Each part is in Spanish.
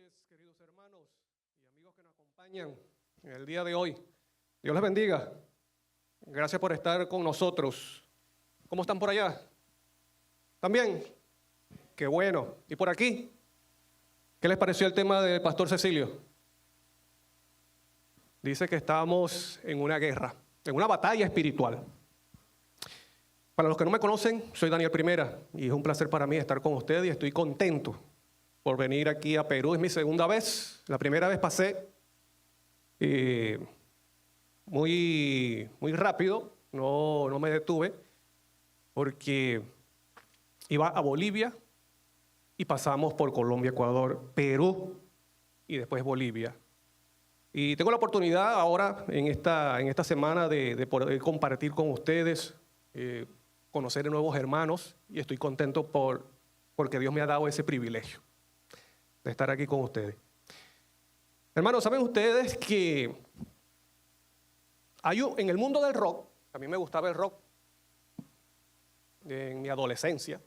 noches, queridos hermanos y amigos que nos acompañan en el día de hoy. Dios les bendiga. Gracias por estar con nosotros. ¿Cómo están por allá? ¿También? Qué bueno. ¿Y por aquí? ¿Qué les pareció el tema del pastor Cecilio? Dice que estamos en una guerra, en una batalla espiritual. Para los que no me conocen, soy Daniel Primera y es un placer para mí estar con ustedes y estoy contento por venir aquí a Perú. Es mi segunda vez. La primera vez pasé muy rápido, no me detuve porque iba a Bolivia y pasamos por Colombia, Ecuador, Perú y después Bolivia. Y tengo la oportunidad ahora en esta semana de poder compartir con ustedes, conocer nuevos hermanos y estoy contento porque Dios me ha dado ese privilegio de estar aquí con ustedes. Hermanos, ¿saben ustedes que en el mundo del rock, a mí me gustaba el rock en mi adolescencia,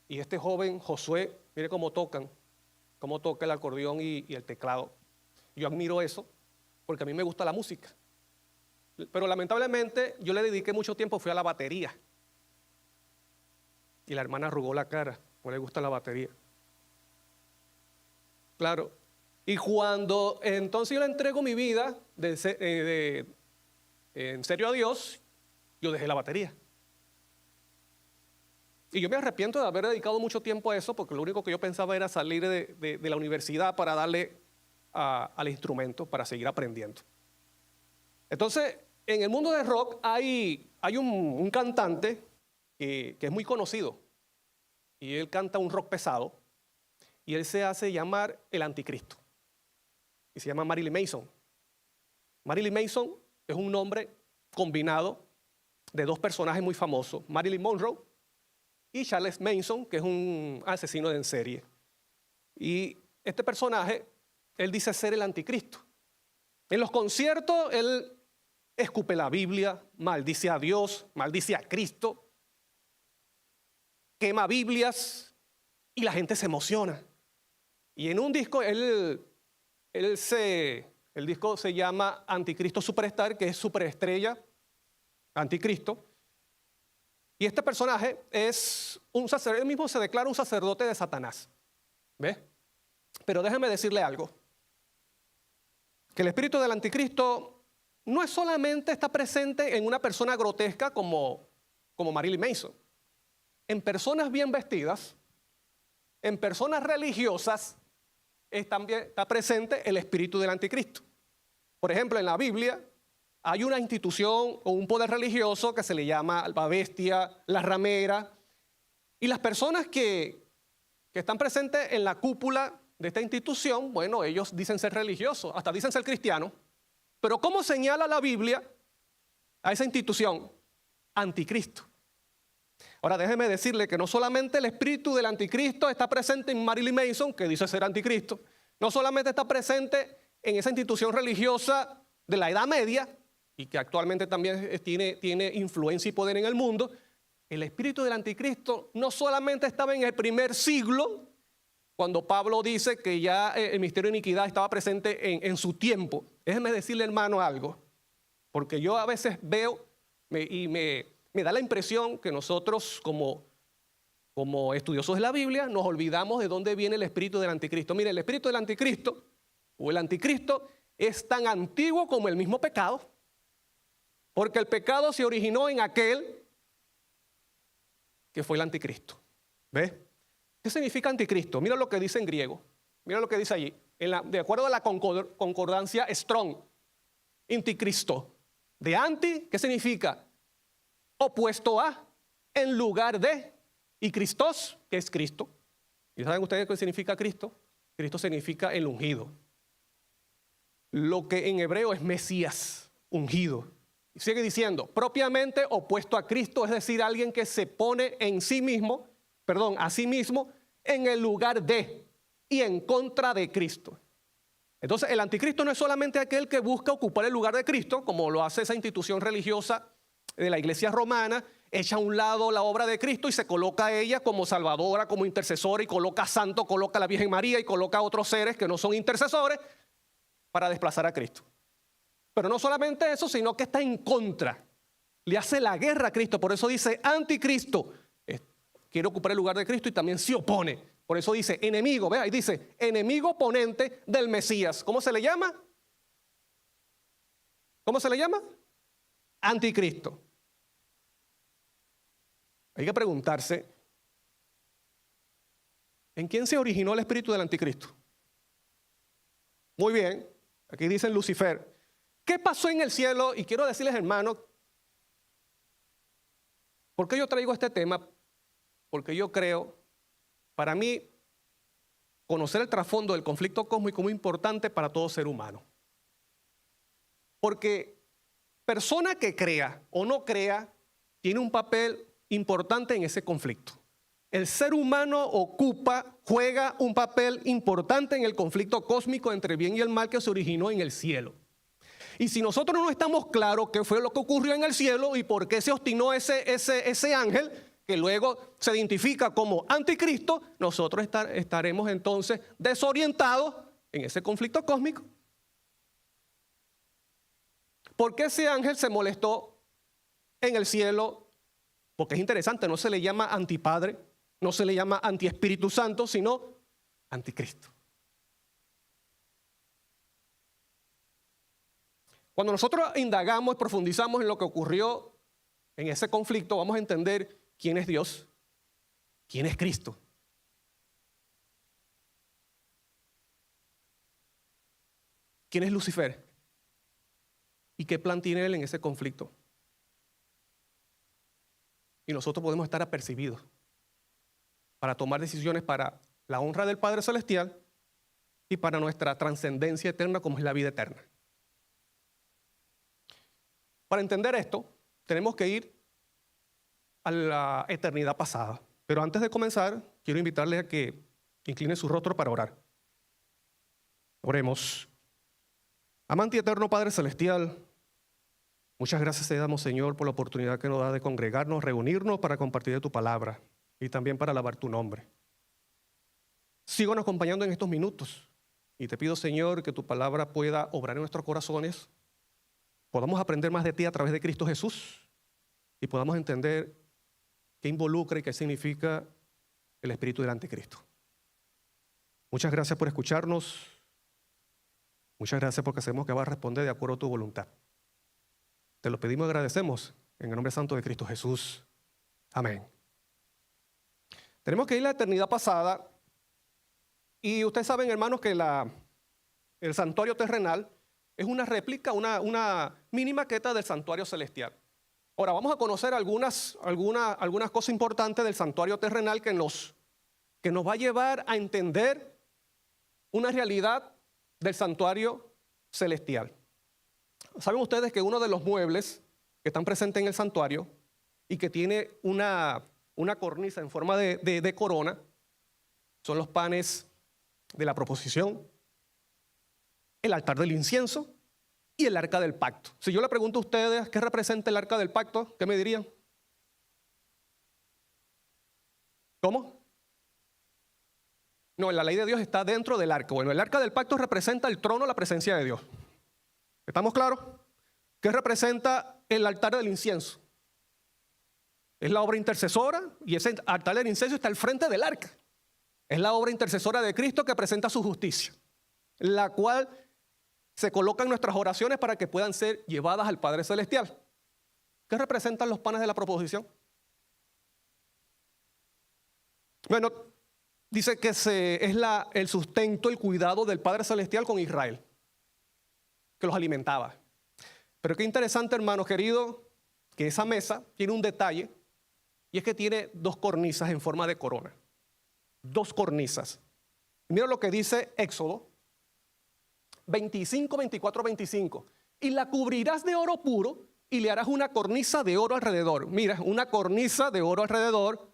y este joven Josué, mire cómo toca el acordeón y el teclado. Yo admiro eso porque a mí me gusta la música. Pero lamentablemente yo le dediqué mucho tiempo, fui a la batería. Y la hermana arrugó la cara, no le gusta la batería. Claro. Y cuando entonces yo le entrego mi vida en serio a Dios, yo dejé la batería. Y yo me arrepiento de haber dedicado mucho tiempo a eso porque lo único que yo pensaba era salir de la universidad para darle al instrumento, para seguir aprendiendo. Entonces, en el mundo del rock hay un cantante que es muy conocido y él canta un rock pesado y él se hace llamar el Anticristo y se llama Marilyn Manson. Marilyn Manson es un nombre combinado de dos personajes muy famosos, Marilyn Monroe y Charles Manson, que es un asesino en serie. Y este personaje, él dice ser el Anticristo. En los conciertos, él escupe la Biblia, maldice a Dios, maldice a Cristo, quema Biblias y la gente se emociona. Y en un disco, el disco se llama Anticristo Superstar, que es superestrella, Anticristo. Y este personaje es un sacerdote, él mismo se declara un sacerdote de Satanás. ¿Ves? Pero déjeme decirle algo. Que el espíritu del Anticristo no es solamente está presente en una persona grotesca como Marilyn Manson. En personas bien vestidas, en personas religiosas, también está presente el espíritu del Anticristo. Por ejemplo, en la Biblia hay una institución o un poder religioso que se le llama la bestia, la ramera, y las personas que están presentes en la cúpula de esta institución, bueno, ellos dicen ser religiosos, hasta dicen ser cristianos, pero ¿cómo señala la Biblia a esa institución? Anticristo. Ahora déjeme decirle que no solamente el espíritu del Anticristo está presente en Marilyn Manson, que dice ser Anticristo, no solamente está presente en esa institución religiosa de la Edad Media, y que actualmente también tiene influencia y poder en el mundo, el espíritu del Anticristo no solamente estaba en el primer siglo, cuando Pablo dice que ya el misterio de iniquidad estaba presente en su tiempo. Déjeme decirle, hermano, algo, porque yo a veces veo y me da la impresión que nosotros como estudiosos de la Biblia nos olvidamos de dónde viene el espíritu del Anticristo. Mire, el espíritu del Anticristo o el Anticristo es tan antiguo como el mismo pecado, porque el pecado se originó en aquel que fue el Anticristo. ¿Ves? ¿Qué significa Anticristo? Mira lo que dice en griego. Mira lo que dice allí. De acuerdo a la concordancia Strong. Anticristo. De anti, ¿qué significa? Opuesto a, en lugar de. Y Christos, que es Cristo. ¿Y saben ustedes qué significa Cristo? Cristo significa el ungido. Lo que en hebreo es Mesías, ungido. Y sigue diciendo, propiamente opuesto a Cristo, es decir, alguien que se pone a sí mismo en el lugar de y en contra de Cristo. Entonces, el Anticristo no es solamente aquel que busca ocupar el lugar de Cristo, como lo hace esa institución religiosa de la iglesia romana, echa a un lado la obra de Cristo y se coloca a ella como salvadora, como intercesora, y coloca a santo, coloca a la Virgen María y coloca a otros seres que no son intercesores para desplazar a Cristo. Pero no solamente eso, sino que está en contra. Le hace la guerra a Cristo. Por eso dice anticristo. Quiere ocupar el lugar de Cristo y también se opone. Por eso dice enemigo. Vea, ahí dice enemigo oponente del Mesías. ¿Cómo se le llama? ¿Cómo se le llama? Anticristo. Hay que preguntarse, ¿en quién se originó el espíritu del anticristo? Muy bien, aquí dicen Lucifer. ¿Qué pasó en el cielo? Y quiero decirles, hermanos, ¿por qué yo traigo este tema? Porque yo creo, para mí, conocer el trasfondo del conflicto cósmico es muy importante para todo ser humano. Porque persona que crea o no crea, tiene un papel importante en ese conflicto. El ser humano juega un papel importante en el conflicto cósmico entre el bien y el mal que se originó en el cielo. Y si nosotros no estamos claros qué fue lo que ocurrió en el cielo y por qué se obstinó ese ángel, que luego se identifica como anticristo, nosotros estaremos entonces desorientados en ese conflicto cósmico. ¿Por qué ese ángel se molestó en el cielo? Porque es interesante, no se le llama antipadre, no se le llama antiespíritu santo, sino anticristo. Cuando nosotros indagamos y profundizamos en lo que ocurrió en ese conflicto, vamos a entender quién es Dios, quién es Cristo. ¿Quién es Lucifer? ¿Y qué plan tiene él en ese conflicto? Y nosotros podemos estar apercibidos para tomar decisiones para la honra del Padre Celestial y para nuestra trascendencia eterna, como es la vida eterna. Para entender esto, tenemos que ir a la eternidad pasada. Pero antes de comenzar, quiero invitarles a que inclinen su rostro para orar. Oremos. Amante y eterno Padre Celestial, muchas gracias te damos, Señor, por la oportunidad que nos da de congregarnos, reunirnos para compartir de tu palabra y también para alabar tu nombre. Síguenos acompañando en estos minutos y te pido, Señor, que tu palabra pueda obrar en nuestros corazones, podamos aprender más de ti a través de Cristo Jesús y podamos entender qué involucra y qué significa el espíritu del anticristo. Muchas gracias por escucharnos. Muchas gracias porque sabemos que vas a responder de acuerdo a tu voluntad. Te lo pedimos y agradecemos en el nombre santo de Cristo Jesús. Amén. Tenemos que ir a la eternidad pasada y ustedes saben, hermanos, que el santuario terrenal es una réplica, una mini maqueta del santuario celestial. Ahora vamos a conocer algunas cosas importantes del santuario terrenal que nos va a llevar a entender una realidad del santuario celestial. ¿Saben ustedes que uno de los muebles que están presentes en el santuario y que tiene una cornisa en forma de corona son los panes de la proposición, el altar del incienso y el arca del pacto? Si yo le pregunto a ustedes qué representa el arca del pacto, ¿qué me dirían? ¿Cómo? No, la ley de Dios está dentro del arca. Bueno, el arca del pacto representa el trono, la presencia de Dios. ¿Estamos claros? ¿Qué representa el altar del incienso? Es la obra intercesora y ese altar del incienso está al frente del arca. Es la obra intercesora de Cristo que presenta su justicia, la cual se coloca en nuestras oraciones para que puedan ser llevadas al Padre Celestial. ¿Qué representan los panes de la proposición? Bueno, dice que es el sustento, el cuidado del Padre Celestial con Israel, que los alimentaba. Pero qué interesante, hermanos queridos, que esa mesa tiene un detalle, y es que tiene dos cornisas en forma de corona. Dos cornisas. Mira lo que dice Éxodo 25, 24, 25. Y la cubrirás de oro puro y le harás una cornisa de oro alrededor. Mira, una cornisa de oro alrededor.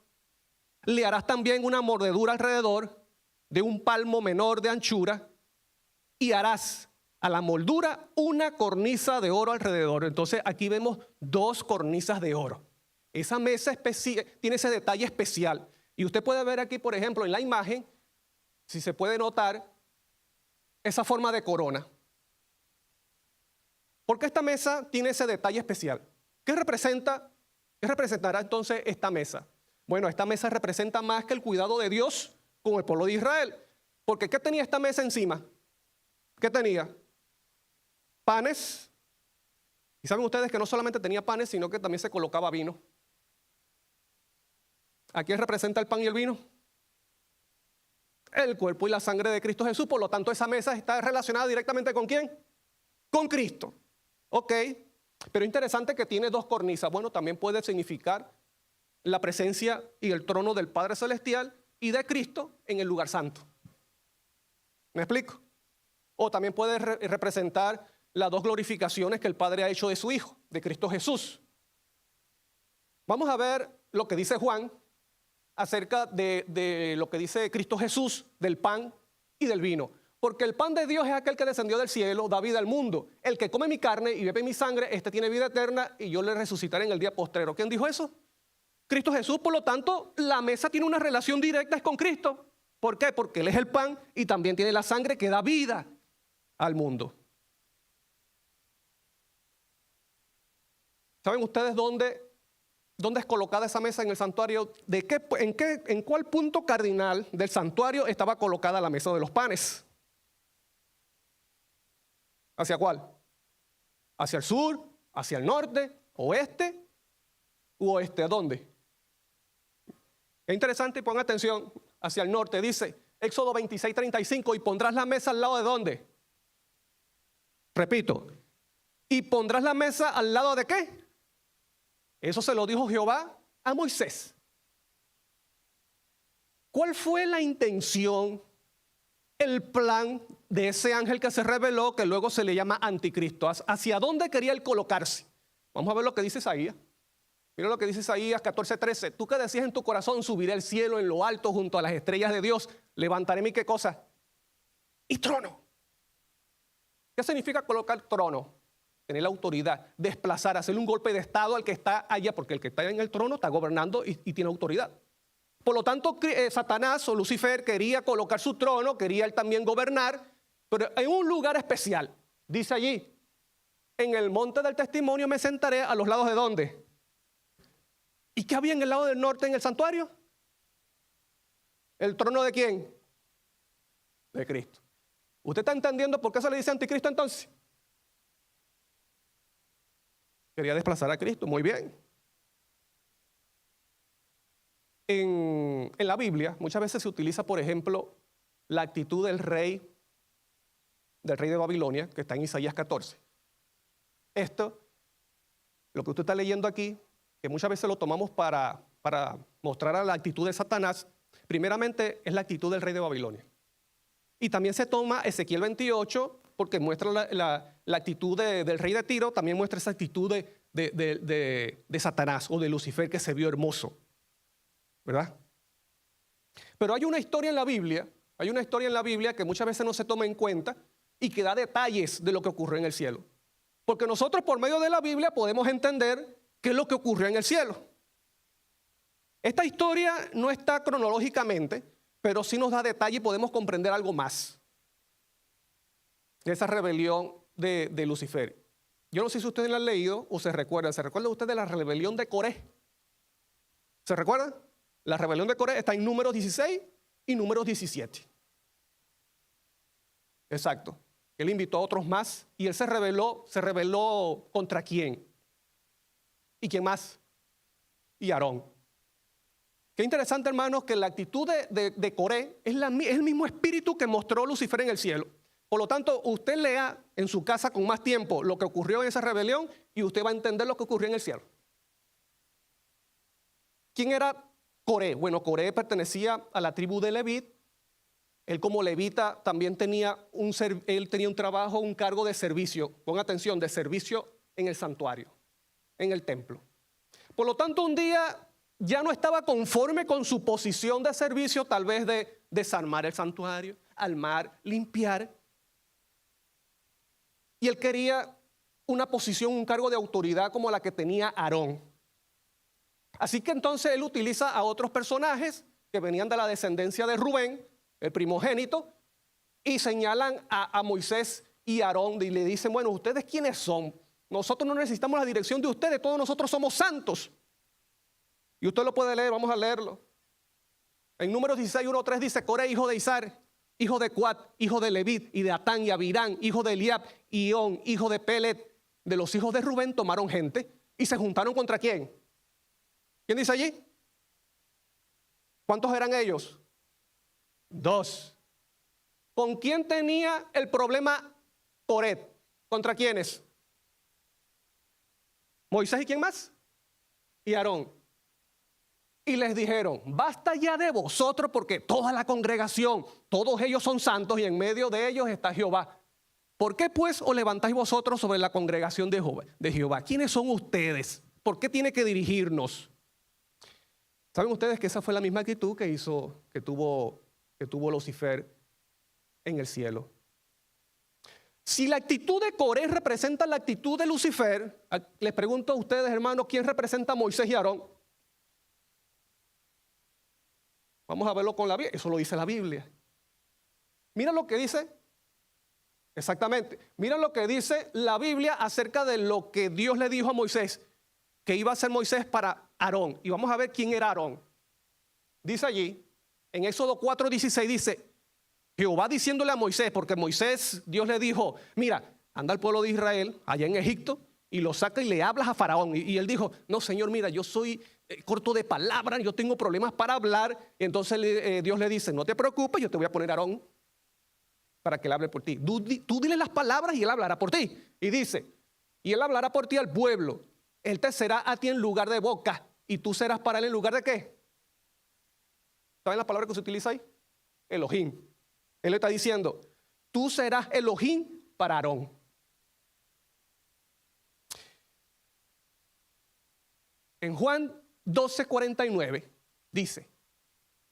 Le harás también una mordedura alrededor de un palmo menor de anchura y harás a la moldura una cornisa de oro alrededor. Entonces aquí vemos dos cornisas de oro. Esa mesa tiene ese detalle especial. Y usted puede ver aquí, por ejemplo, en la imagen, si se puede notar, esa forma de corona. ¿Por qué esta mesa tiene ese detalle especial? ¿Qué representará entonces esta mesa? Bueno, esta mesa representa más que el cuidado de Dios con el pueblo de Israel. Porque ¿qué tenía esta mesa encima? ¿Qué tenía? Panes. Y saben ustedes que no solamente tenía panes, sino que también se colocaba vino. ¿A quién representa el pan y el vino? El cuerpo y la sangre de Cristo Jesús. Por lo tanto, esa mesa está relacionada directamente ¿con quién? Con Cristo. Ok, pero interesante que tiene dos cornisas. Bueno, también puede significar la presencia y el trono del Padre Celestial y de Cristo en el lugar santo. ¿Me explico? O también puede representar las dos glorificaciones que el Padre ha hecho de su Hijo, de Cristo Jesús. Vamos a ver lo que dice Juan acerca de lo que dice Cristo Jesús, del pan y del vino. Porque el pan de Dios es aquel que descendió del cielo, da vida al mundo. El que come mi carne y bebe mi sangre, este tiene vida eterna y yo le resucitaré en el día postrero. ¿Quién dijo eso? Cristo Jesús. Por lo tanto, la mesa tiene una relación directa con Cristo. ¿Por qué? Porque Él es el pan y también tiene la sangre que da vida al mundo. ¿Saben ustedes dónde es colocada esa mesa en el santuario? ¿En cuál punto cardinal del santuario estaba colocada la mesa de los panes? ¿Hacia cuál? ¿Hacia el sur? ¿Hacia el norte? ¿Oeste? ¿U oeste? ¿A dónde? Es interesante y pongan atención. Hacia el norte dice Éxodo 26:35, y pondrás la mesa al lado de ¿dónde? Repito, ¿y pondrás la mesa al lado de qué? Eso se lo dijo Jehová a Moisés. ¿Cuál fue la intención, el plan de ese ángel que se reveló, que luego se le llama anticristo? ¿Hacia dónde quería él colocarse? Vamos a ver lo que dice Isaías. Mira lo que dice Isaías 14:13. Tú que decías en tu corazón, subiré al cielo en lo alto junto a las estrellas de Dios, levantaré mi ¿qué cosa? Y trono. ¿Qué significa colocar trono? Tener la autoridad, desplazar, hacerle un golpe de estado al que está allá, porque el que está en el trono está gobernando y tiene autoridad. Por lo tanto, Satanás o Lucifer quería colocar su trono, quería él también gobernar, pero en un lugar especial. Dice allí, en el monte del testimonio me sentaré, a los lados de ¿dónde? ¿Y qué había en el lado del norte en el santuario? ¿El trono de quién? De Cristo. ¿Usted está entendiendo por qué se le dice anticristo entonces? Quería desplazar a Cristo, muy bien. En la Biblia muchas veces se utiliza, por ejemplo, la actitud del rey de Babilonia, que está en Isaías 14. Esto, lo que usted está leyendo aquí, que muchas veces lo tomamos para mostrar a la actitud de Satanás, primeramente es la actitud del rey de Babilonia. Y también se toma Ezequiel 28, porque muestra la actitud del rey de Tiro, también muestra esa actitud de Satanás o de Lucifer que se vio hermoso, ¿verdad? Pero hay una historia en la Biblia que muchas veces no se toma en cuenta y que da detalles de lo que ocurrió en el cielo. Porque nosotros por medio de la Biblia podemos entender qué es lo que ocurrió en el cielo. Esta historia no está cronológicamente, pero sí nos da detalle y podemos comprender algo más de esa rebelión de Lucifer. Yo no sé si ustedes la han leído o se recuerdan. ¿Se recuerdan ustedes de la rebelión de Coré? ¿Se recuerdan? La rebelión de Coré está en Números 16 y Números 17. Exacto. Él invitó a otros más y él se rebeló ¿contra quién? ¿Y quién más? Y Aarón. Qué interesante, hermanos, que la actitud de Coré es el mismo espíritu que mostró Lucifer en el cielo. Por lo tanto, usted lea en su casa con más tiempo lo que ocurrió en esa rebelión y usted va a entender lo que ocurrió en el cielo. ¿Quién era Coré? Bueno, Coré pertenecía a la tribu de Leví. Él como levita también tenía un trabajo, un cargo de servicio. Pon atención, de servicio en el santuario, en el templo. Por lo tanto, un día ya no estaba conforme con su posición de servicio, tal vez de desarmar el santuario, armar, limpiar. Y él quería una posición, un cargo de autoridad como la que tenía Aarón. Así que entonces él utiliza a otros personajes que venían de la descendencia de Rubén, el primogénito, y señalan a Moisés y Aarón y le dicen, bueno, ¿ustedes quiénes son? Nosotros no necesitamos la dirección de ustedes, todos nosotros somos santos. Y usted lo puede leer, vamos a leerlo. En Números 16, 1-3 dice, Coré, hijo de Izar, hijo de Coat, hijo de Levit, y de Atán y Abirán, hijo de Eliab, y On, hijo de Pelet, de los hijos de Rubén, tomaron gente y se juntaron contra ¿quién? ¿Quién dice allí? ¿Cuántos eran ellos? 2. ¿Con quién tenía el problema Coré? ¿Contra quiénes? Moisés y ¿quién más? Y Aarón. Y les dijeron, basta ya de vosotros porque toda la congregación, todos ellos son santos y en medio de ellos está Jehová. ¿Por qué pues os levantáis vosotros sobre la congregación de Jehová? ¿Quiénes son ustedes? ¿Por qué tiene que dirigirnos? ¿Saben ustedes que esa fue la misma actitud que tuvo Lucifer en el cielo? Si la actitud de Coré representa la actitud de Lucifer, les pregunto a ustedes, hermanos, ¿quién representa a Moisés y Aarón? Vamos a verlo con la Biblia. Eso lo dice la Biblia. Mira lo que dice. Exactamente. Mira lo que dice la Biblia acerca de lo que Dios le dijo a Moisés, que iba a ser Moisés para Aarón. Y vamos a ver quién era Aarón. Dice allí, en Éxodo 4:16 dice, Jehová diciéndole a Moisés, porque Moisés, Dios le dijo, mira, anda al pueblo de Israel allá en Egipto y lo saca y le hablas a Faraón. Y él dijo, no, Señor, mira, yo soy corto de palabras, yo tengo problemas para hablar. Y entonces Dios le dice, no te preocupes, yo te voy a poner a Aarón para que él hable por ti. Tú dile las palabras y él hablará por ti. Y dice, y él hablará por ti al pueblo. Él te será a ti en lugar de boca y tú serás para él en lugar de ¿qué? ¿Saben la palabra que se utiliza ahí? Elohim. Él le está diciendo, tú serás Elohim para Aarón. En Juan 12:49 dice,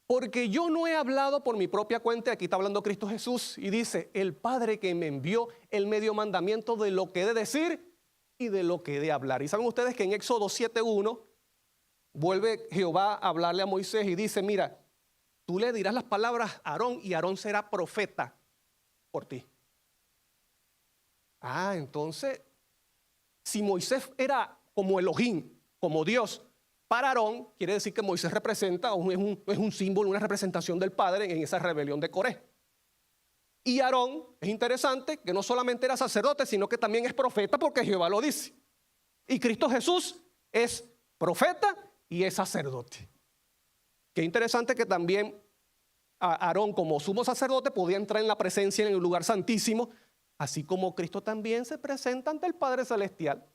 porque yo no he hablado por mi propia cuenta, aquí está hablando Cristo Jesús, y dice, el Padre que me envió, él me dio mandamiento de lo que he de decir y de lo que he de hablar. Y saben ustedes que en Éxodo 7:1 vuelve Jehová a hablarle a Moisés y dice, mira, tú le dirás las palabras a Aarón y Aarón será profeta por ti. Entonces, si Moisés era como Elohim, como Dios, para Aarón, quiere decir que Moisés representa, es un símbolo, una representación del Padre en esa rebelión de Coré. Y Aarón, es interesante, que no solamente era sacerdote, sino que también es profeta porque Jehová lo dice. Y Cristo Jesús es profeta y es sacerdote. Qué interesante que también Aarón como sumo sacerdote podía entrar en la presencia en el lugar santísimo, así como Cristo también se presenta ante el Padre Celestial.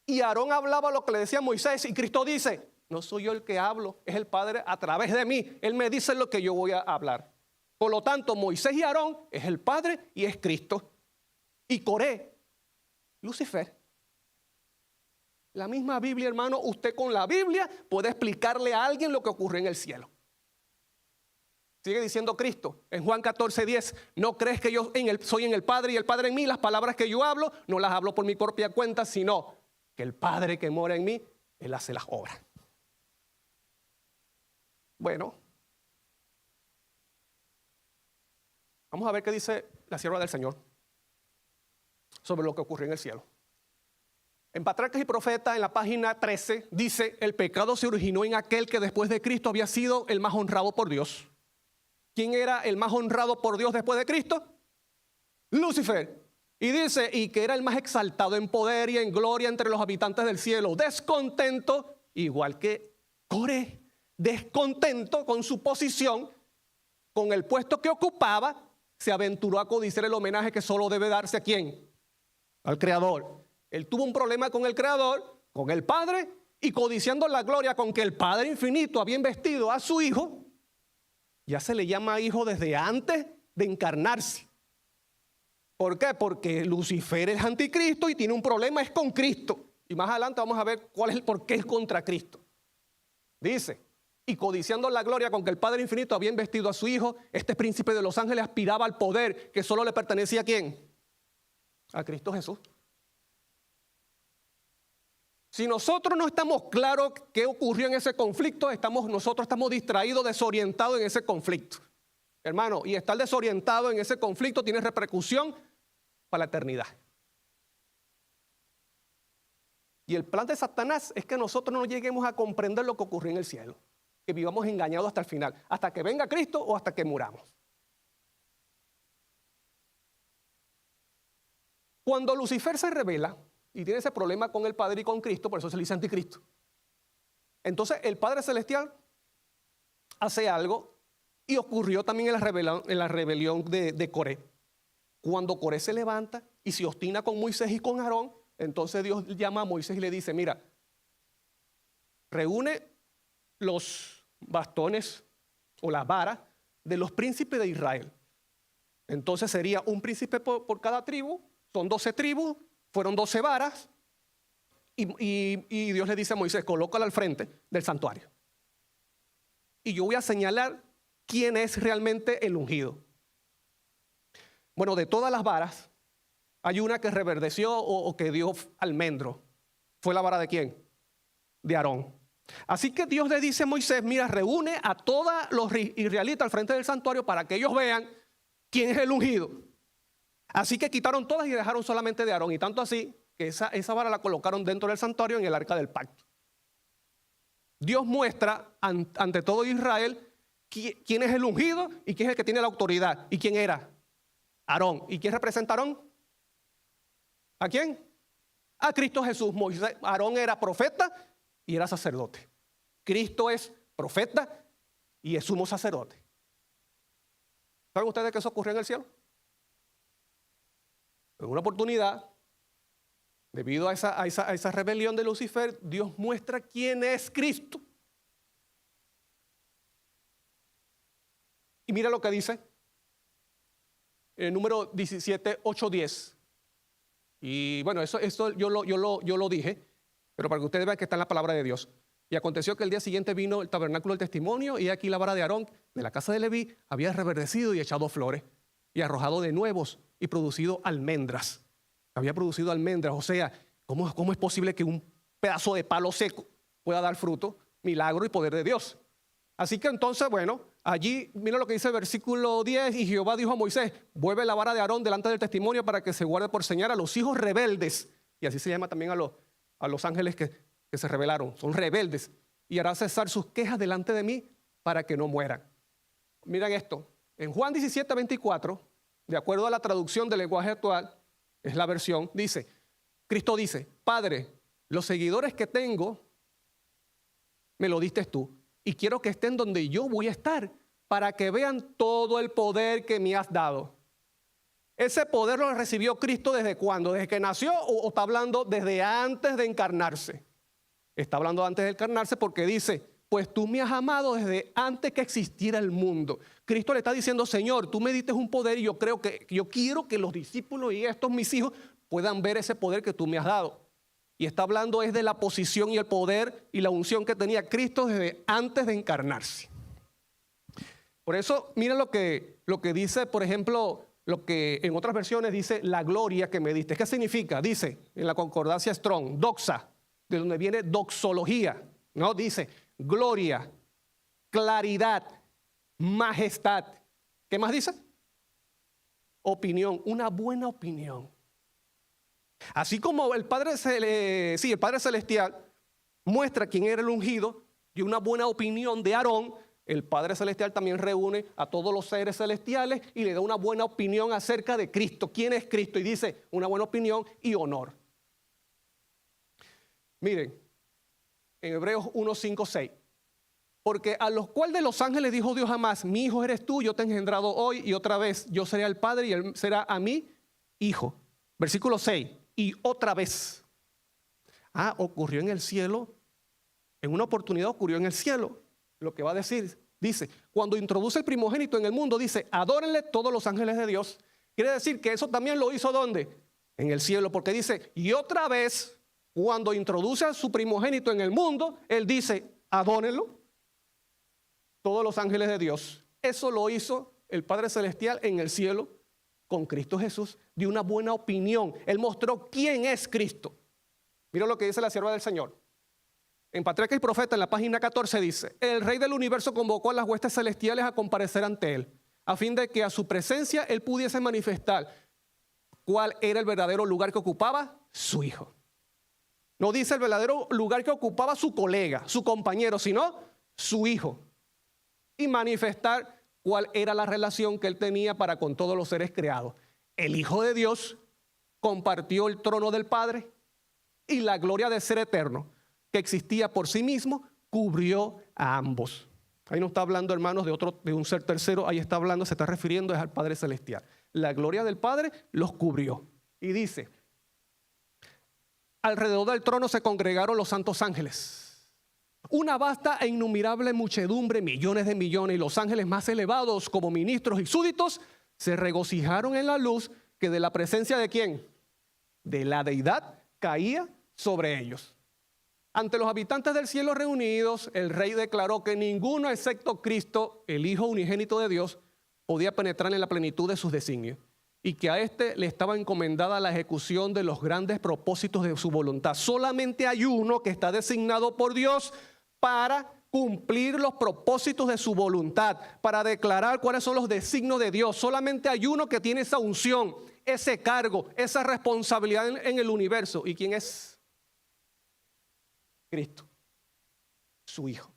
Y Aarón hablaba lo que le decía Moisés y Cristo dice, no soy yo el que hablo, es el Padre a través de mí. Él me dice lo que yo voy a hablar. Por lo tanto, Moisés y Aarón es el Padre y es Cristo. Y Coré, Lucifer. La misma Biblia, hermano, usted con la Biblia puede explicarle a alguien lo que ocurre en el cielo. Sigue diciendo Cristo en Juan 14:10, ¿no crees que yo soy en el Padre y el Padre en mí? Las palabras que yo hablo, no las hablo por mi propia cuenta, sino que el Padre que mora en mí, Él hace las obras. Bueno, vamos a ver qué dice la sierva del Señor sobre lo que ocurrió en el cielo. En Patriarcas y Profetas, en la página 13, dice, el pecado se originó en aquel que después de Cristo había sido el más honrado por Dios. ¿Quién era el más honrado por Dios después de Cristo? Lucifer. Y dice, y que era el más exaltado en poder y en gloria entre los habitantes del cielo. Descontento, igual que Coré, descontento con su posición, con el puesto que ocupaba, se aventuró a codiciar el homenaje que solo debe darse a ¿quién? Al Creador. Él tuvo un problema con el Creador, con el Padre, y codiciando la gloria con que el Padre infinito había investido a su Hijo. Ya se le llama hijo desde antes de encarnarse. ¿Por qué? Porque Lucifer es anticristo y tiene un problema, es con Cristo. Y más adelante vamos a ver cuál es el por qué es contra Cristo. Dice, y codiciando la gloria con que el Padre infinito había investido a su Hijo, este príncipe de los ángeles aspiraba al poder que solo le pertenecía ¿a quién? A Cristo Jesús. Si nosotros no estamos claros qué ocurrió en ese conflicto, nosotros estamos distraídos, desorientados en ese conflicto. Hermano, y estar desorientado en ese conflicto tiene repercusión para la eternidad. Y el plan de Satanás es que nosotros no lleguemos a comprender lo que ocurrió en el cielo, que vivamos engañados hasta el final, hasta que venga Cristo o hasta que muramos. Cuando Lucifer se revela y tiene ese problema con el Padre y con Cristo, por eso se le dice anticristo, entonces el Padre Celestial hace algo y ocurrió también en la rebelión de Coré. Cuando Coré se levanta y se obstina con Moisés y con Aarón, entonces Dios llama a Moisés y le dice, mira, reúne los bastones o las varas de los príncipes de Israel. Entonces sería un príncipe por cada tribu, son 12 tribus, fueron 12 varas, y Dios le dice a Moisés, colócala al frente del santuario. Y yo voy a señalar quién es realmente el ungido. Bueno, de todas las varas, hay una que reverdeció o que dio almendro. ¿Fue la vara de quién? De Aarón. Así que Dios le dice a Moisés, mira, reúne a todos los israelitas al frente del santuario para que ellos vean quién es el ungido. Así que quitaron todas y dejaron solamente de Aarón. Y tanto así que esa vara la colocaron dentro del santuario en el arca del pacto. Dios muestra ante todo Israel quién es el ungido y quién es el que tiene la autoridad. ¿Y quién era? Aarón. ¿Y quién representa a Aarón? ¿A quién? A Cristo Jesús. Aarón era profeta y era sacerdote. Cristo es profeta y es sumo sacerdote. ¿Saben ustedes que eso ocurrió en el cielo? En una oportunidad, debido a esa rebelión de Lucifer, Dios muestra quién es Cristo. Y mira lo que dice en el número 17, 8, 10. Y bueno, eso yo lo dije, pero para que ustedes vean que está en la palabra de Dios. Y aconteció que el día siguiente vino el tabernáculo del testimonio, y aquí la vara de Aarón de la casa de Leví había reverdecido y echado flores, y arrojado de nuevos y producido almendras. Había producido almendras, o sea, ¿cómo es posible que un pedazo de palo seco pueda dar fruto? Milagro y poder de Dios. Así que entonces, bueno, allí, mira lo que dice el versículo 10, y Jehová dijo a Moisés, vuelve la vara de Aarón delante del testimonio para que se guarde por señal a los hijos rebeldes. Y así se llama también a los ángeles que se rebelaron, son rebeldes. Y hará cesar sus quejas delante de mí para que no mueran. Miren esto, en Juan 17, 24, de acuerdo a la traducción del lenguaje actual, es la versión, dice, Cristo dice, Padre, los seguidores que tengo, me lo diste tú, y quiero que estén donde yo voy a estar, para que vean todo el poder que me has dado. Ese poder lo recibió Cristo ¿desde cuándo? ¿Desde que nació o está hablando desde antes de encarnarse? Está hablando antes de encarnarse porque dice, pues tú me has amado desde antes que existiera el mundo. Cristo le está diciendo, Señor, tú me diste un poder y yo quiero que los discípulos y estos mis hijos puedan ver ese poder que tú me has dado. Y está hablando es de la posición y el poder y la unción que tenía Cristo desde antes de encarnarse. Por eso, mira lo que dice, por ejemplo, lo que en otras versiones dice la gloria que me diste. ¿Qué significa? Dice en la concordancia Strong, doxa, de donde viene doxología, ¿no? Dice gloria, claridad, majestad. ¿Qué más dice? Opinión, una buena opinión. Así como el Padre Celestial muestra quién era el ungido y una buena opinión de Aarón, el Padre Celestial también reúne a todos los seres celestiales y le da una buena opinión acerca de Cristo. ¿Quién es Cristo? Y dice una buena opinión y honor. Miren, en Hebreos 1, 5, 6. Porque a los cuales de los ángeles dijo Dios jamás, mi hijo eres tú, yo te he engendrado hoy y otra vez yo seré el Padre y él será a mí hijo. Versículo 6. Y otra vez. Ocurrió en el cielo. En una oportunidad ocurrió en el cielo. Lo que va a decir, dice, cuando introduce el primogénito en el mundo, dice, adórenle todos los ángeles de Dios. Quiere decir que eso también lo hizo ¿dónde? En el cielo, porque dice, y otra vez, cuando introduce a su primogénito en el mundo, él dice, adórenlo todos los ángeles de Dios. Eso lo hizo el Padre Celestial en el cielo con Cristo Jesús. Dio una buena opinión. Él mostró quién es Cristo. Mira lo que dice la sierva del Señor. En Patriarca y Profeta, en la página 14 dice: el Rey del universo convocó a las huestes celestiales a comparecer ante él, a fin de que a su presencia él pudiese manifestar cuál era el verdadero lugar que ocupaba su hijo. No dice el verdadero lugar que ocupaba su colega, su compañero, sino su hijo. Y manifestar cuál era la relación que él tenía para con todos los seres creados. El Hijo de Dios compartió el trono del Padre y la gloria de ser eterno que existía por sí mismo cubrió a ambos. Ahí no está hablando, hermanos, de un ser tercero. Ahí está hablando, se está refiriendo al Padre Celestial. La gloria del Padre los cubrió. Y dice: alrededor del trono se congregaron los santos ángeles, una vasta e innumerable muchedumbre, millones de millones, y los ángeles más elevados como ministros y súbditos se regocijaron en la luz que de la presencia de ¿quién? De la deidad caía sobre ellos. Ante los habitantes del cielo reunidos, el rey declaró que ninguno excepto Cristo, el Hijo unigénito de Dios, podía penetrar en la plenitud de sus designios, y que a éste le estaba encomendada la ejecución de los grandes propósitos de su voluntad. Solamente hay uno que está designado por Dios para cumplir los propósitos de su voluntad, para declarar cuáles son los designios de Dios. Solamente hay uno que tiene esa unción, ese cargo, esa responsabilidad en el universo. ¿Y quién es? Cristo, su Hijo.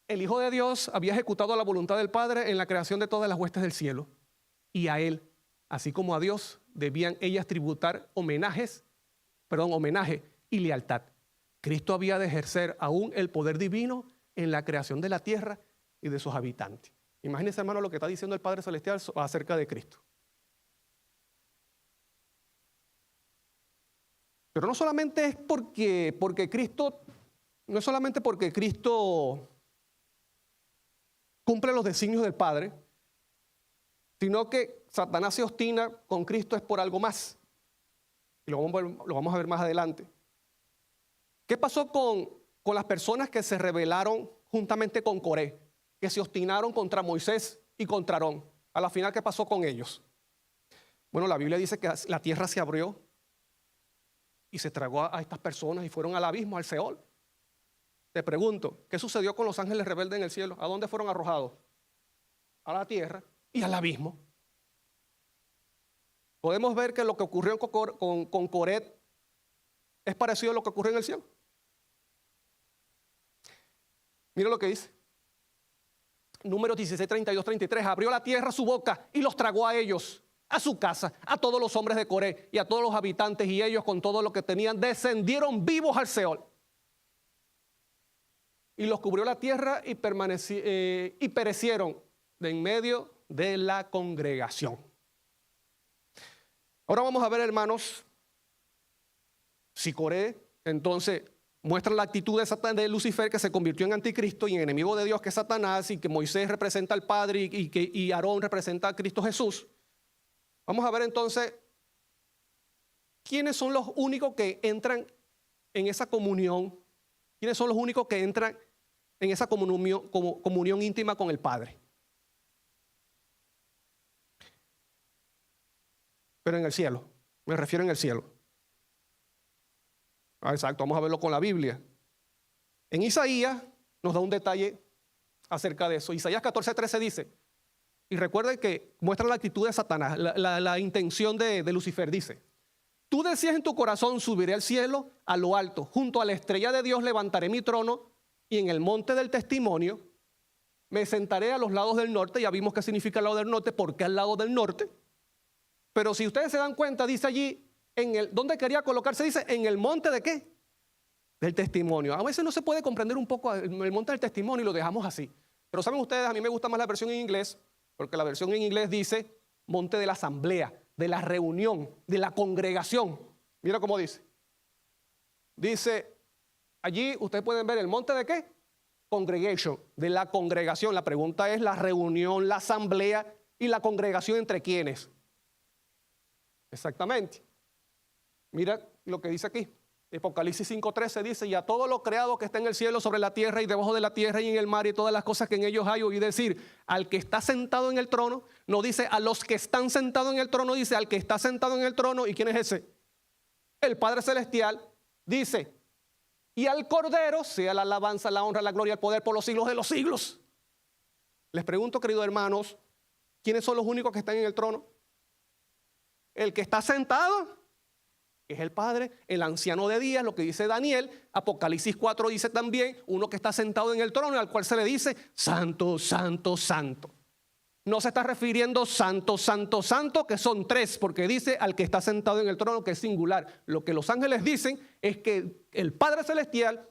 El Hijo de Dios había ejecutado la voluntad del Padre en la creación de todas las huestes del cielo, y a Él, así como a Dios, debían ellas tributar homenaje y lealtad. Cristo había de ejercer aún el poder divino en la creación de la tierra y de sus habitantes. Imagínense, hermano, lo que está diciendo el Padre Celestial acerca de Cristo. Pero no solamente es porque Cristo, no es solamente porque Cristo cumple los designios del Padre, sino que Satanás se obstina con Cristo es por algo más. Y lo vamos a ver más adelante. ¿Qué pasó con las personas que se rebelaron juntamente con Coré, que se obstinaron contra Moisés y contra Aarón? A la final, ¿qué pasó con ellos? Bueno, la Biblia dice que la tierra se abrió y se tragó a estas personas y fueron al abismo, al Seol. Te pregunto, ¿qué sucedió con los ángeles rebeldes en el cielo? ¿A dónde fueron arrojados? A la tierra y al abismo. Podemos ver que lo que ocurrió con Coré es parecido a lo que ocurrió en el cielo. Mira lo que dice. Números 16, 32, 33. Abrió la tierra su boca y los tragó a ellos, a su casa, a todos los hombres de Coré y a todos los habitantes, y ellos con todo lo que tenían descendieron vivos al Seol. Y los cubrió la tierra y perecieron de en medio de la congregación. Ahora vamos a ver, hermanos, si Coré entonces muestra la actitud de Lucifer, que se convirtió en anticristo y en enemigo de Dios, que es Satanás, y que Moisés representa al Padre y Aarón representa a Cristo Jesús. Vamos a ver entonces quiénes son los únicos que entran en esa comunión. ¿Quiénes son los únicos que entran en esa comunión íntima con el Padre? Pero en el cielo, me refiero en el cielo. Exacto, vamos a verlo con la Biblia. En Isaías nos da un detalle acerca de eso. Isaías 14:13 dice, y recuerden que muestra la actitud de Satanás, la intención de Lucifer. Dice: tú decías en tu corazón, subiré al cielo, a lo alto, junto a la estrella de Dios levantaré mi trono, y en el monte del testimonio me sentaré a los lados del norte. Ya vimos qué significa el lado del norte, ¿por qué al lado del norte? Pero si ustedes se dan cuenta, dice allí, ¿dónde quería colocarse? Dice, ¿en el monte de qué? Del testimonio. A veces no se puede comprender un poco el monte del testimonio y lo dejamos así. Pero saben ustedes, a mí me gusta más la versión en inglés, porque la versión en inglés dice monte de la asamblea, de la reunión, de la congregación. Mira cómo dice. Dice, allí ustedes pueden ver el monte de qué? Congregation, de la congregación. La pregunta es la reunión, la asamblea y la congregación, ¿entre quiénes? Exactamente. Mira lo que dice aquí. Apocalipsis 5:13 dice, y a todo lo creado que está en el cielo, sobre la tierra y debajo de la tierra y en el mar y todas las cosas que en ellos hay, oí decir, al que está sentado en el trono, no dice a los que están sentados en el trono, dice al que está sentado en el trono. ¿Y quién es ese? El Padre Celestial. Dice, y al Cordero sea la alabanza, la honra, la gloria, el poder por los siglos de los siglos. Les pregunto, queridos hermanos, ¿quiénes son los únicos que están en el trono? El que está sentado, que es el Padre, el anciano de días, lo que dice Daniel. Apocalipsis 4 dice también, uno que está sentado en el trono, al cual se le dice, santo, santo, santo. No se está refiriendo santo, santo, santo, que son tres, porque dice al que está sentado en el trono, que es singular. Lo que los ángeles dicen es que el Padre Celestial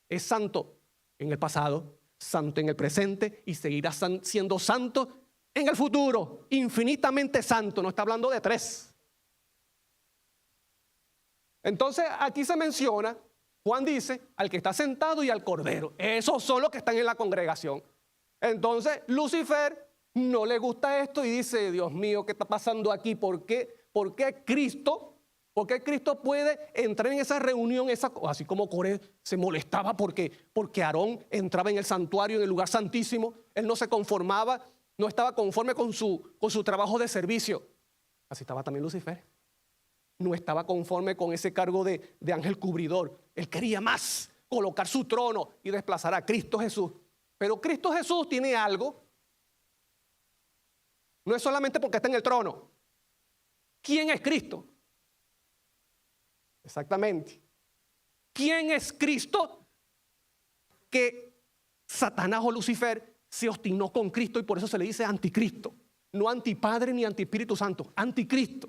es santo en el pasado, santo en el presente y seguirá siendo santo en el futuro, infinitamente santo. No está hablando de tres. Entonces aquí se menciona, Juan dice, al que está sentado y al Cordero. Esos son los que están en la congregación. Entonces Lucifer no le gusta esto y dice, Dios mío, ¿qué está pasando aquí? ¿Por qué Cristo puede entrar en esa reunión? Así como Coré se molestaba porque Aarón entraba en el santuario, en el lugar santísimo. Él no se conformaba, no estaba conforme con su trabajo de servicio. Así estaba también Lucifer. No estaba conforme con ese cargo de ángel cubridor. Él quería más, colocar su trono y desplazar a Cristo Jesús. Pero Cristo Jesús tiene algo. No es solamente porque está en el trono. ¿Quién es Cristo? Exactamente. ¿Quién es Cristo? Que Satanás o Lucifer se obstinó con Cristo y por eso se le dice anticristo. No antipadre ni antiespíritu santo, anticristo.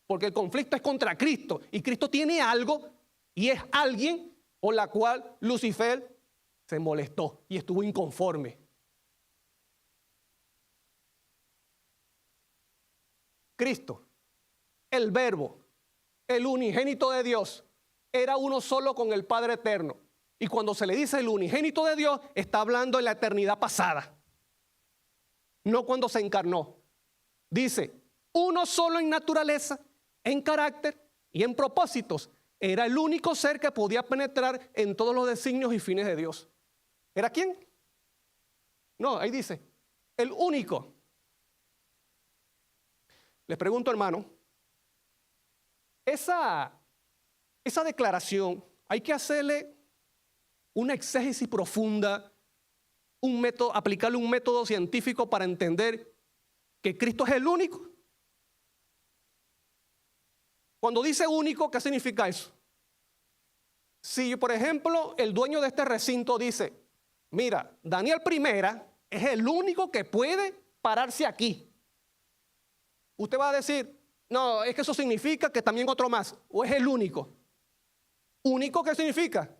Porque el conflicto es contra Cristo y Cristo tiene algo y es alguien por la cual Lucifer se molestó y estuvo inconforme. Cristo, el Verbo, el unigénito de Dios, era uno solo con el Padre eterno. Y cuando se le dice el unigénito de Dios, está hablando en la eternidad pasada, no cuando se encarnó. Dice, uno solo en naturaleza, en carácter y en propósitos. Era el único ser que podía penetrar en todos los designios y fines de Dios. ¿Era quién? No, ahí dice, el único. Les pregunto, hermano, esa declaración hay que hacerle una exégesis profunda, aplicarle un método científico para entender que Cristo es el único. Cuando dice único, ¿qué significa eso? Si, por ejemplo, el dueño de este recinto dice, mira, Daniel Primera es el único que puede pararse aquí. Usted va a decir, no, es que eso significa que también otro más, o es el único. ¿Único qué significa?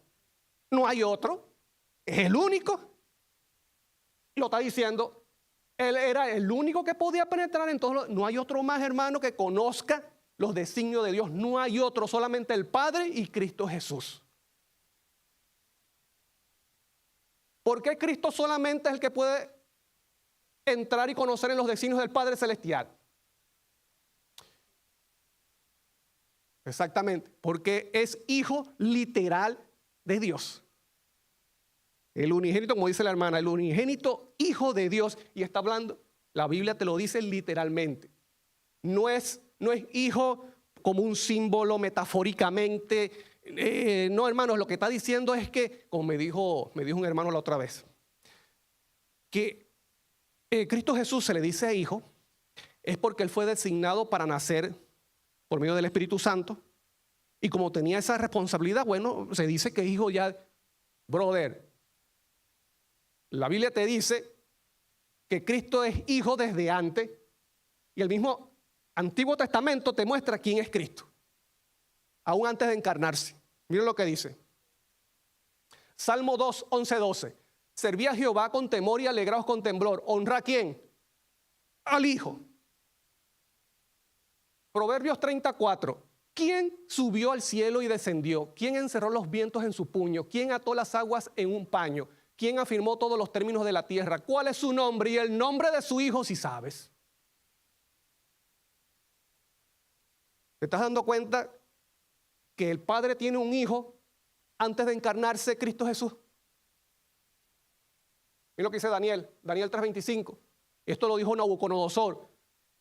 No hay otro, es el único. Lo está diciendo, él era el único que podía penetrar en todos los... No hay otro más, hermano, que conozca los designios de Dios. No hay otro, solamente el Padre y Cristo Jesús. ¿Por qué Cristo solamente es el que puede entrar y conocer en los designios del Padre Celestial? Exactamente, porque es hijo literal de Dios. El unigénito, como dice la hermana, el unigénito hijo de Dios. Y está hablando, la Biblia te lo dice literalmente. No es hijo como un símbolo metafóricamente. No, hermanos, lo que está diciendo es que, como me dijo un hermano la otra vez, que Cristo Jesús se le dice hijo, es porque él fue designado para nacer por medio del Espíritu Santo. Y como tenía esa responsabilidad, bueno, se dice que hijo ya, brother. La Biblia te dice que Cristo es hijo desde antes. Y el mismo Antiguo Testamento te muestra quién es Cristo, aún antes de encarnarse. Miren lo que dice. Salmo 2, 11, 12. Serví a Jehová con temor y alegraos con temblor. ¿Honra a quién? Al Hijo. Proverbios 34. ¿Quién subió al cielo y descendió? ¿Quién encerró los vientos en su puño? ¿Quién ató las aguas en un paño? ¿Quién afirmó todos los términos de la tierra? ¿Cuál es su nombre y el nombre de su Hijo, si sabes? ¿Te estás dando cuenta que el Padre tiene un hijo antes de encarnarse Cristo Jesús? Mira lo que dice Daniel 3:25. Esto lo dijo Nabucodonosor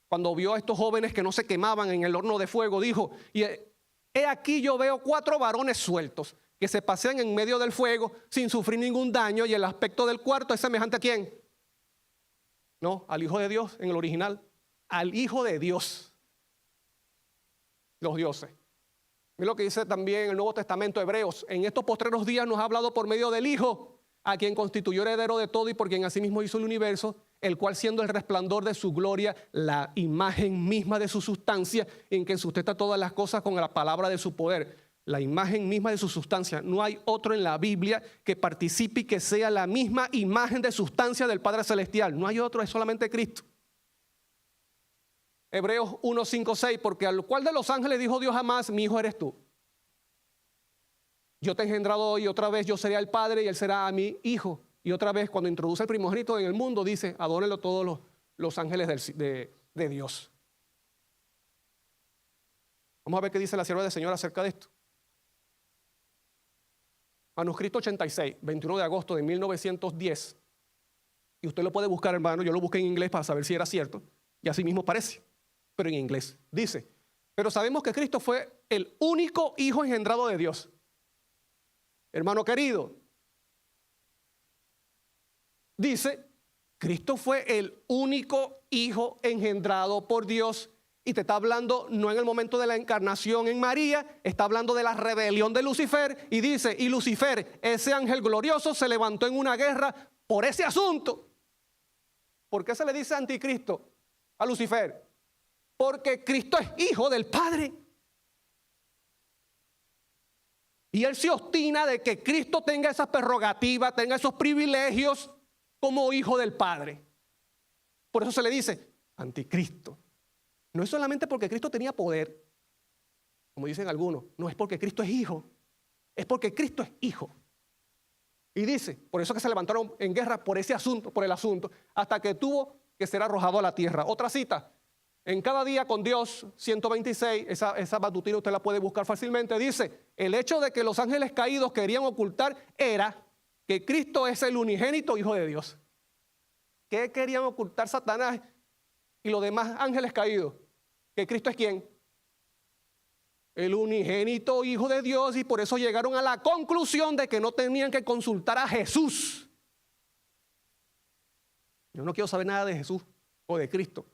cuando vio a estos jóvenes que no se quemaban en el horno de fuego. Dijo, y he aquí yo veo 4 varones sueltos que se pasean en medio del fuego sin sufrir ningún daño, y el aspecto del cuarto es semejante ¿a quién? No, al Hijo de Dios en el original. Al Hijo de Dios. Los dioses. Mira lo que dice también el Nuevo Testamento, Hebreos. En estos postreros días nos ha hablado por medio del Hijo, a quien constituyó heredero de todo y por quien asimismo hizo el universo, el cual siendo el resplandor de su gloria, la imagen misma de su sustancia, en que sustenta todas las cosas con la palabra de su poder. La imagen misma de su sustancia. No hay otro en la Biblia que participe y que sea la misma imagen de sustancia del Padre Celestial. No hay otro, es solamente Cristo. Hebreos 1, 5, 6, porque al cual de los ángeles dijo Dios jamás, mi hijo eres tú. Yo te he engendrado hoy, y otra vez yo seré el Padre y él será mi hijo. Y otra vez cuando introduce el primogénito en el mundo dice, adórenlo todos los ángeles de Dios. Vamos a ver qué dice la sierva del Señor acerca de esto. Manuscrito 86, 21 de agosto de 1910. Y usted lo puede buscar, hermano. Yo lo busqué en inglés para saber si era cierto. Y así mismo parece, pero en inglés. Dice, pero sabemos que Cristo fue el único hijo engendrado de Dios. Hermano querido, dice, Cristo fue el único hijo engendrado por Dios. Y te está hablando no en el momento de la encarnación en María, está hablando de la rebelión de Lucifer. Y dice, y Lucifer, ese ángel glorioso, se levantó en una guerra por ese asunto. ¿Por qué se le dice anticristo a Lucifer? Porque Cristo es hijo del Padre. Y él se obstina de que Cristo tenga esas prerrogativas, tenga esos privilegios como hijo del Padre. Por eso se le dice anticristo. No es solamente porque Cristo tenía poder, como dicen algunos. No es porque Cristo es hijo, es porque Cristo es hijo. Y dice, por eso que se levantaron en guerra por ese asunto, por el asunto, hasta que tuvo que ser arrojado a la tierra. Otra cita, en Cada Día con Dios, 126, esa matutina usted la puede buscar fácilmente. Dice, el hecho de que los ángeles caídos querían ocultar era que Cristo es el unigénito hijo de Dios. ¿Qué querían ocultar Satanás y los demás ángeles caídos? ¿Que Cristo es quién? El unigénito hijo de Dios, y por eso llegaron a la conclusión de que no tenían que consultar a Jesús. Yo no quiero saber nada de Jesús o de Cristo.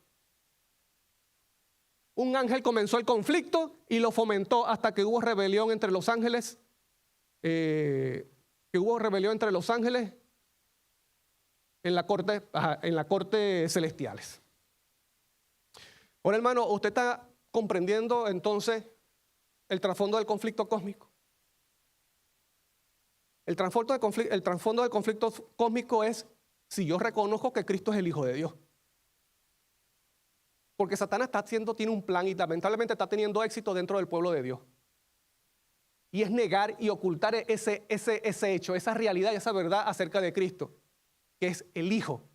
Un ángel comenzó el conflicto y lo fomentó hasta que hubo rebelión entre los ángeles. En la corte celestiales. Ahora, hermano, usted está comprendiendo entonces el trasfondo del conflicto cósmico. El trasfondo del conflicto cósmico es si yo reconozco que Cristo es el Hijo de Dios. Porque Satanás tiene un plan y lamentablemente está teniendo éxito dentro del pueblo de Dios. Y es negar y ocultar ese hecho, esa realidad y esa verdad acerca de Cristo, que es el Hijo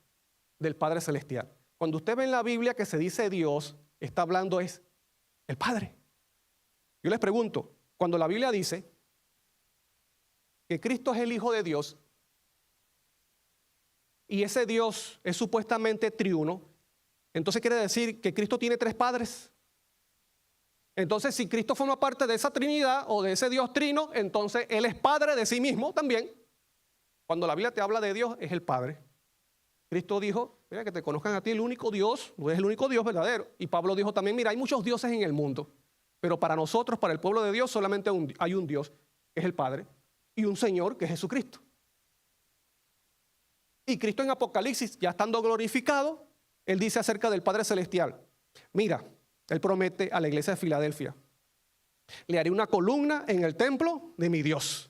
del Padre Celestial. Cuando usted ve en la Biblia que se dice Dios, está hablando es el Padre. Yo les pregunto, cuando la Biblia dice que Cristo es el Hijo de Dios y ese Dios es supuestamente triuno, entonces quiere decir que Cristo tiene 3 padres. Entonces, si Cristo forma parte de esa Trinidad o de ese Dios trino, entonces Él es Padre de sí mismo también. Cuando la Biblia te habla de Dios, es el Padre. Cristo dijo, mira, que te conozcan a ti el único Dios, no es el único Dios verdadero. Y Pablo dijo también, mira, hay muchos dioses en el mundo, pero para nosotros, para el pueblo de Dios, solamente hay un Dios, que es el Padre, y un Señor, que es Jesucristo. Y Cristo en Apocalipsis, ya estando glorificado, Él dice acerca del Padre Celestial, mira, Él promete a la iglesia de Filadelfia, le haré una columna en el templo de mi Dios.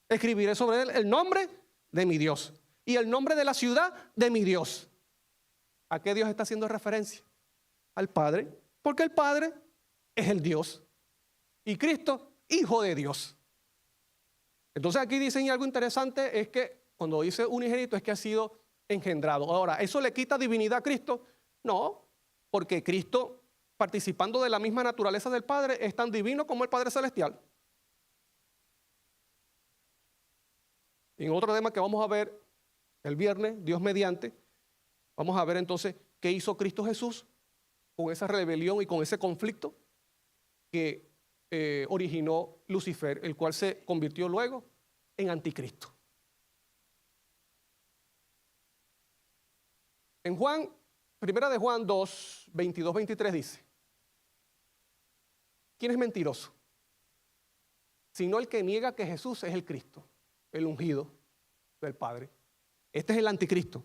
Escribiré sobre él el nombre de mi Dios y el nombre de la ciudad de mi Dios. ¿A qué Dios está haciendo referencia? Al Padre, porque el Padre es el Dios y Cristo, Hijo de Dios. Entonces aquí dicen algo interesante, es que cuando dice unigénito es que ha sido engendrado. Ahora, ¿eso le quita divinidad a Cristo? No, porque Cristo participando de la misma naturaleza del Padre, es tan divino como el Padre Celestial. Y en otro tema que vamos a ver el viernes, Dios mediante, vamos a ver entonces qué hizo Cristo Jesús con esa rebelión y con ese conflicto que originó Lucifer, el cual se convirtió luego en anticristo. En primera de Juan 2, 22, 23 dice: ¿quién es mentiroso? Sino el que niega que Jesús es el Cristo, el ungido del Padre. Este es el anticristo,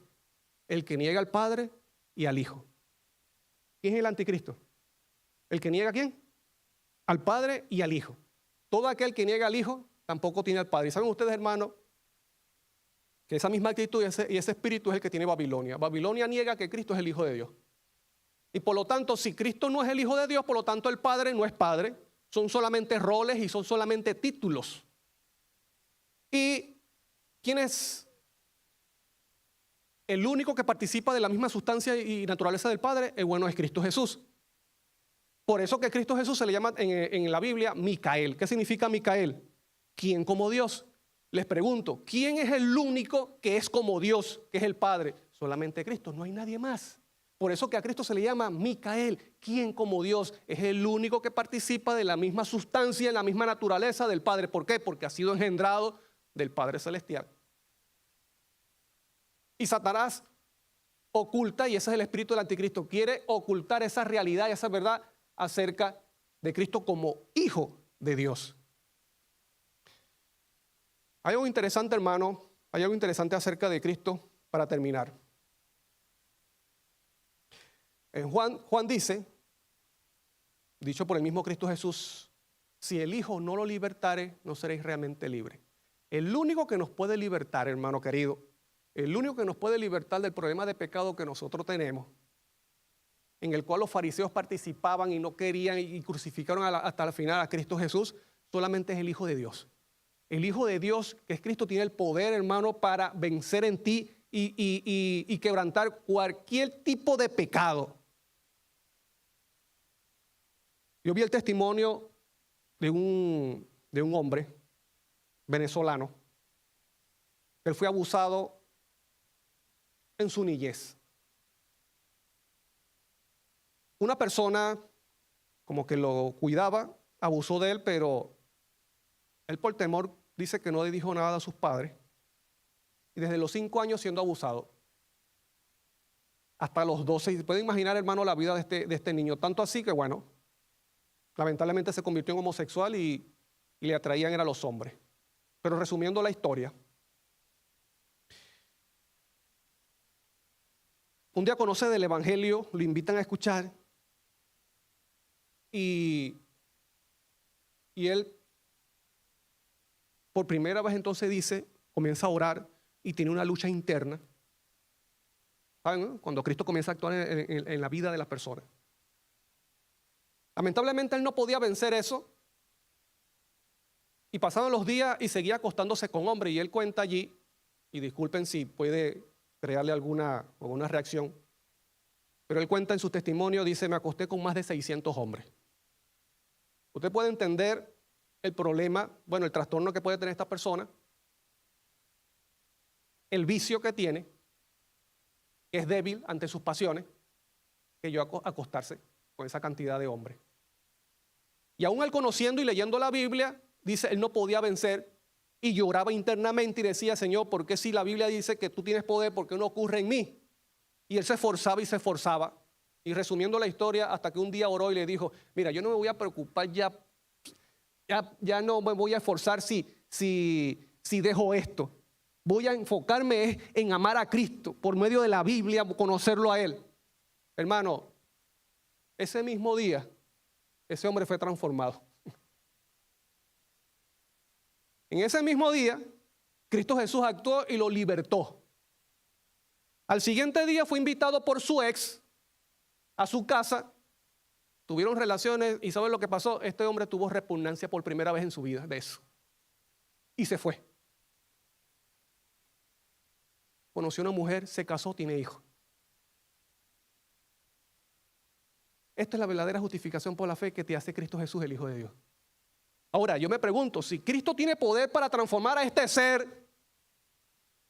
el que niega al Padre y al Hijo. ¿Quién es el anticristo? ¿El que niega a quién? Al Padre y al Hijo. Todo aquel que niega al Hijo tampoco tiene al Padre. Y saben ustedes, hermanos, que esa misma actitud y ese espíritu es el que tiene Babilonia. Babilonia niega que Cristo es el Hijo de Dios. Y por lo tanto, si Cristo no es el Hijo de Dios, por lo tanto el Padre no es Padre. Son solamente roles y son solamente títulos. ¿Y quién es el único que participa de la misma sustancia y naturaleza del Padre? Bueno, es Cristo Jesús. Por eso que Cristo Jesús se le llama en la Biblia Micael. ¿Qué significa Micael? ¿Quién como Dios? Les pregunto, ¿quién es el único que es como Dios, que es el Padre? Solamente Cristo, no hay nadie más. Por eso que a Cristo se le llama Micael. ¿Quién como Dios? Es el único que participa de la misma sustancia, en la misma naturaleza del Padre. ¿Por qué? Porque ha sido engendrado del Padre Celestial. Y Satanás oculta, y ese es el espíritu del anticristo, quiere ocultar esa realidad y esa verdad acerca de Cristo como Hijo de Dios. Hay algo interesante, hermano, hay algo interesante acerca de Cristo para terminar. En Juan dice, dicho por el mismo Cristo Jesús: si el Hijo no lo libertare, no seréis realmente libres. El único que nos puede libertar, hermano querido, el único que nos puede libertar del problema de pecado que nosotros tenemos, en el cual los fariseos participaban y no querían y crucificaron hasta el final a Cristo Jesús, solamente es el Hijo de Dios. El Hijo de Dios, que es Cristo, tiene el poder, hermano, para vencer en ti y quebrantar cualquier tipo de pecado. Yo vi el testimonio de un hombre venezolano. Él fue abusado en su niñez. Una persona como que lo cuidaba, abusó de él, pero él por temor dice que no le dijo nada a sus padres. Y desde los 5 años siendo abusado hasta los 12. Y pueden imaginar, hermano, la vida de este niño. Tanto así que, bueno, lamentablemente se convirtió en homosexual y le atraían a los hombres. Pero resumiendo la historia, un día conoce del Evangelio, lo invitan a escuchar y él por primera vez entonces comienza a orar y tiene una lucha interna. ¿Saben? Cuando Cristo comienza a actuar en la vida de las personas. Lamentablemente él no podía vencer eso. Y pasaban los días y seguía acostándose con hombres. Y él cuenta allí, y disculpen si puede crearle alguna reacción, pero él cuenta en su testimonio, dice: me acosté con más de 600 hombres. Usted puede entender el problema, bueno, el trastorno que puede tener esta persona, el vicio que tiene, que es débil ante sus pasiones, que yo acostarse con esa cantidad de hombres. Y aún él conociendo y leyendo la Biblia, dice, él no podía vencer y lloraba internamente y decía: Señor, ¿por qué si la Biblia dice que tú tienes poder, por qué no ocurre en mí? Y él se esforzaba y se esforzaba. Y resumiendo la historia, hasta que un día oró y le dijo: mira, yo no me voy a preocupar ya no me voy a esforzar si dejo esto. Voy a enfocarme en amar a Cristo por medio de la Biblia, conocerlo a Él. Hermano, ese mismo día, ese hombre fue transformado. En ese mismo día, Cristo Jesús actuó y lo libertó. Al siguiente día fue invitado por su ex a su casa. Tuvieron relaciones y ¿saben lo que pasó? Este hombre tuvo repugnancia por primera vez en su vida de eso. Y se fue. Conoció a una mujer, se casó, tiene hijos. Esta es la verdadera justificación por la fe que te hace Cristo Jesús, el Hijo de Dios. Ahora, yo me pregunto, si Cristo tiene poder para transformar a este ser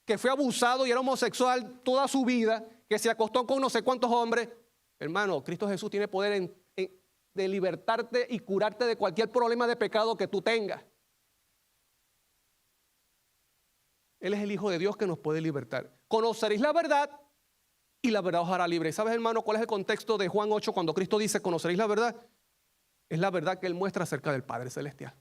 que fue abusado y era homosexual toda su vida, que se acostó con no sé cuántos hombres, hermano, Cristo Jesús tiene poder de libertarte y curarte de cualquier problema de pecado que tú tengas. Él es el Hijo de Dios que nos puede libertar. Conoceréis la verdad y la verdad os hará libre. ¿Sabes, hermano, cuál es el contexto de Juan 8 cuando Cristo dice conoceréis la verdad? Es la verdad que Él muestra acerca del Padre Celestial.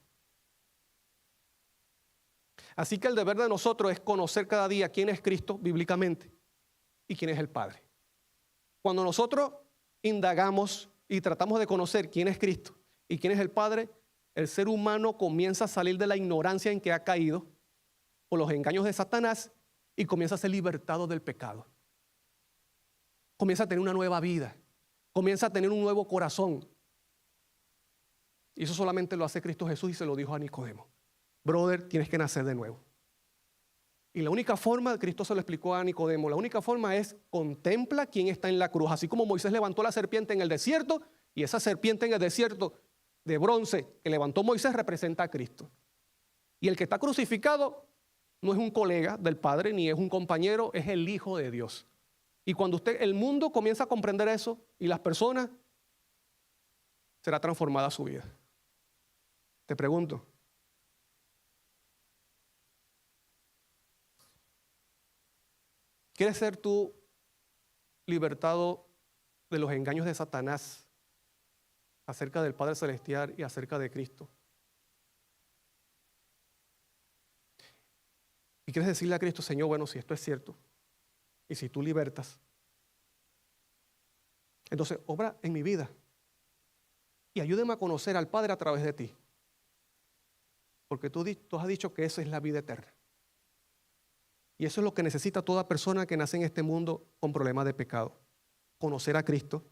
Así que el deber de nosotros es conocer cada día quién es Cristo bíblicamente y quién es el Padre. Cuando nosotros indagamos y tratamos de conocer quién es Cristo y quién es el Padre, el ser humano comienza a salir de la ignorancia en que ha caído por los engaños de Satanás y comienza a ser libertado del pecado. Comienza a tener una nueva vida, comienza a tener un nuevo corazón. Y eso solamente lo hace Cristo Jesús y se lo dijo a Nicodemo. Brother, tienes que nacer de nuevo. Y la única forma, Cristo se lo explicó a Nicodemo, la única forma es contempla quién está en la cruz. Así como Moisés levantó la serpiente en el desierto, y esa serpiente en el desierto de bronce que levantó Moisés representa a Cristo. Y el que está crucificado no es un colega del Padre, ni es un compañero, es el Hijo de Dios. Y cuando el mundo comienza a comprender eso, y las personas, será transformada su vida. Te pregunto, ¿quieres ser tú libertado de los engaños de Satanás acerca del Padre Celestial y acerca de Cristo? Y quieres decirle a Cristo, Señor, bueno, si esto es cierto, y si tú libertas, entonces obra en mi vida y ayúdame a conocer al Padre a través de ti. Porque tú has dicho que esa es la vida eterna. Y eso es lo que necesita toda persona que nace en este mundo con problemas de pecado. Conocer a Cristo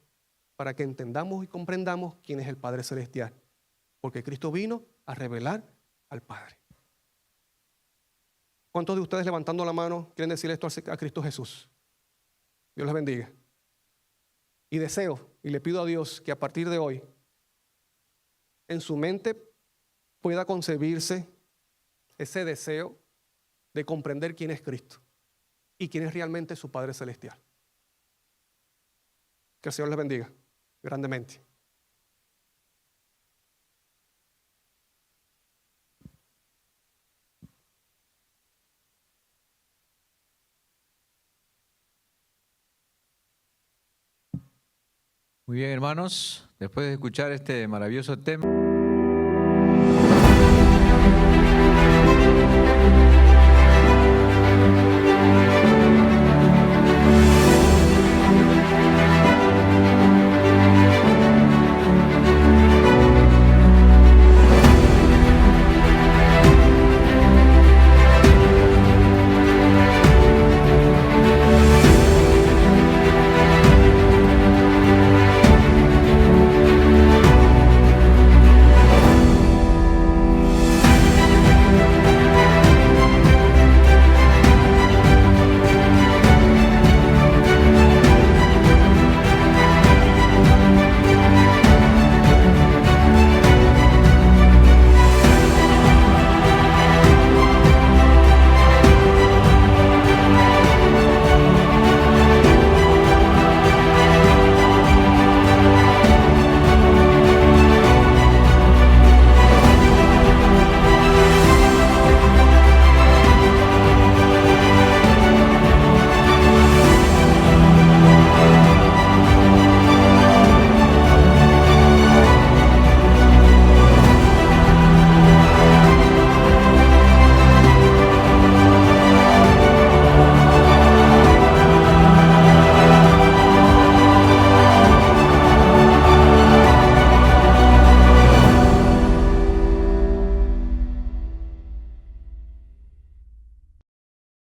para que entendamos y comprendamos quién es el Padre Celestial. Porque Cristo vino a revelar al Padre. ¿Cuántos de ustedes levantando la mano quieren decirle esto a Cristo Jesús? Dios les bendiga. Y deseo y le pido a Dios que a partir de hoy en su mente pueda concebirse ese deseo de comprender quién es Cristo y quién es realmente su Padre Celestial. Que el Señor les bendiga grandemente. Muy bien, hermanos, después de escuchar este maravilloso tema.